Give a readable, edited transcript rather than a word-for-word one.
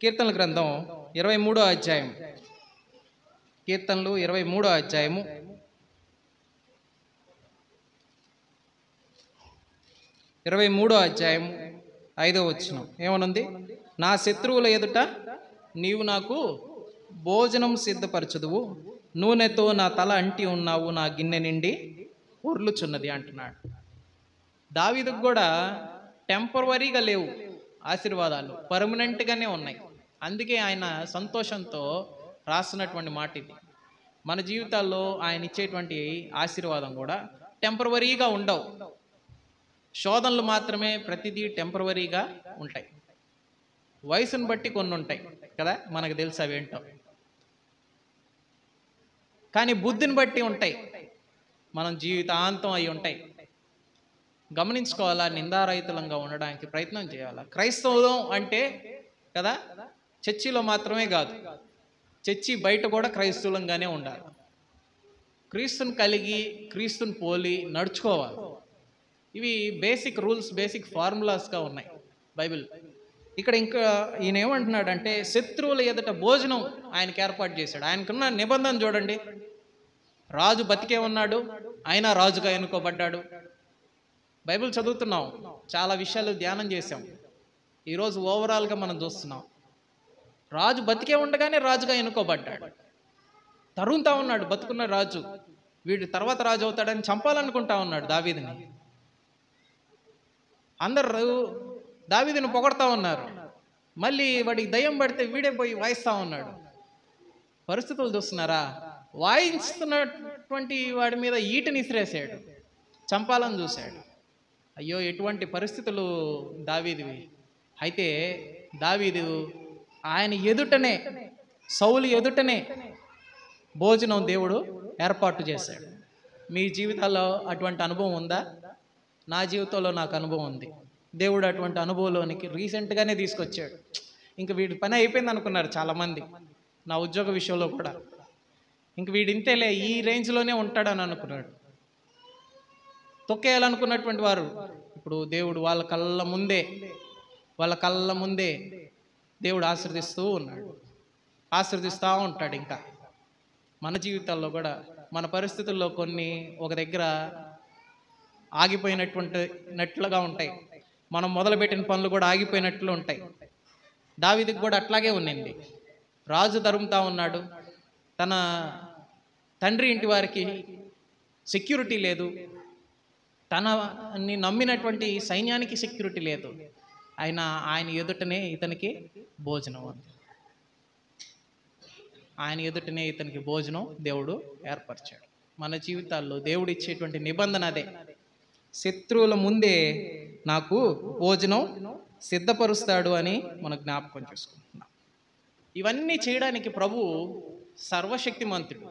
కీర్తనల గ్రంథం 23వ అధ్యాయం. కీర్తనలు 23వ అధ్యాయము 5వ వచనం ఏమనుంది? నా శత్రువుల ఎదుట నీవు నాకు భోజనం సిద్ధపరచుదువు, నూనెతో నా తల అంటి ఉన్నావు, నా గిన్నె నిండి పొర్లుచున్నది అంటున్నాడు. దావీదుకు కూడా టెంపరవరీగా లేవు ఆశీర్వాదాలు, పర్మనెంట్గానే ఉన్నాయి. అందుకే ఆయన సంతోషంతో రాస్తున్నటువంటి మాట ఇది. మన జీవితాల్లో ఆయన ఇచ్చేటువంటి ఆశీర్వాదం కూడా టెంపరవరీగా ఉండవు. శోధనలు మాత్రమే ప్రతిదీ టెంపరవరీగా ఉంటాయి. వయసును బట్టి కొన్ని ఉంటాయి కదా, మనకు తెలుసు అవేంటో. కానీ బుద్ధిని బట్టి ఉంటాయి, మనం జీవితాంతం అయి ఉంటాయి. గమనించుకోవాలా, నిందారహితంగా ఉండడానికి ప్రయత్నం చేయాలా. క్రైస్తవం అంటే కదా చర్చిలో మాత్రమే కాదు, చర్చి బయట కూడా క్రైస్తవులంగానే ఉండాలి. క్రీస్తుని కలిగి క్రీస్తుని పోలి నడుచుకోవాలి. ఇవి బేసిక్ రూల్స్, బేసిక్ ఫార్ములాస్గా ఉన్నాయి బైబిల్. ఇక్కడ ఇంకా ఈయన ఏమంటున్నాడంటే శత్రువుల ఎదుట భోజనం ఆయనకి ఏర్పాటు చేశాడు. ఆయనకున్న నిబంధన చూడండి. రాజు బతికే ఉన్నాడు, ఆయన రాజుగా ఎన్నుకోబడ్డాడు. బైబిల్ చదువుతున్నాం, చాలా విషయాలు ధ్యానం చేసాం. ఈరోజు ఓవరాల్గా మనం చూస్తున్నాం, రాజు బతికే ఉండగానే రాజుగా ఎన్నుకోబడ్డాడు. తరుముతా ఉన్నాడు బతుకున్న రాజు, వీడు తర్వాత రాజు అవుతాడని చంపాలనుకుంటా ఉన్నాడు దావీదుని. అందరు దావీదుని పొగడతా ఉన్నారు, మళ్ళీ వాడికి దయ్యం పడితే వీడే పోయి వాయిస్తా ఉన్నాడు. పరిస్థితులు చూస్తున్నారా? వాయిస్తున్నటువంటి వాడి మీద ఈటని ఇసిరేసాడు, చంపాలని చూశాడు. అయ్యో, ఎటువంటి పరిస్థితులు దావీదువి. అయితే దావీదు ఆయన ఎదుటనే, సౌలు ఎదుటనే భోజనం దేవుడు ఏర్పాటు చేశాడు. మీ జీవితాల్లో అటువంటి అనుభవం ఉందా? నా జీవితంలో నాకు అనుభవం ఉంది. దేవుడు అటువంటి అనుభవంలోనికి రీసెంట్గానే తీసుకొచ్చాడు. ఇంక వీడి పని అయిపోయింది అనుకున్నారు చాలామంది. నా ఉద్యోగ విషయంలో కూడా ఇంక వీడి ఇంతేలే, ఈ రేంజ్లోనే ఉంటాడని అనుకున్నాడు. తొక్కేయాలనుకున్నటువంటి వారు ఇప్పుడు దేవుడు వాళ్ళ కళ్ళ ముందే దేవుడు ఆశీర్దిస్తూ ఉన్నాడు, ఆశీర్దిస్తూ ఉంటాడు. ఇంకా మన జీవితాల్లో కూడా మన పరిస్థితుల్లో కొన్ని ఒక దగ్గర ఆగిపోయినట్లుగా ఉంటాయి. మనం మొదలుపెట్టిన పనులు కూడా ఆగిపోయినట్లు ఉంటాయి. దావీదుకు కూడా అట్లాగే ఉన్నింది. రాజు తరుముతా ఉన్నాడు, తన తండ్రి ఇంటి వారికి సెక్యూరిటీ లేదు, తనని నమ్మినటువంటి సైన్యానికి సెక్యూరిటీ లేదు. ఆయన ఎదుటనే ఇతనికి భోజనం ఉంది. ఆయన ఎదుటనే ఇతనికి భోజనం దేవుడు ఏర్పరిచాడు. మన జీవితాల్లో దేవుడు ఇచ్చేటువంటి నిబంధన అదే. శత్రువుల ముందే నాకు భోజనం సిద్ధపరుస్తాడు అని మనం జ్ఞాపకం చేసుకుంటున్నాం. ఇవన్నీ చేయడానికి ప్రభువు సర్వశక్తిమంతుడు.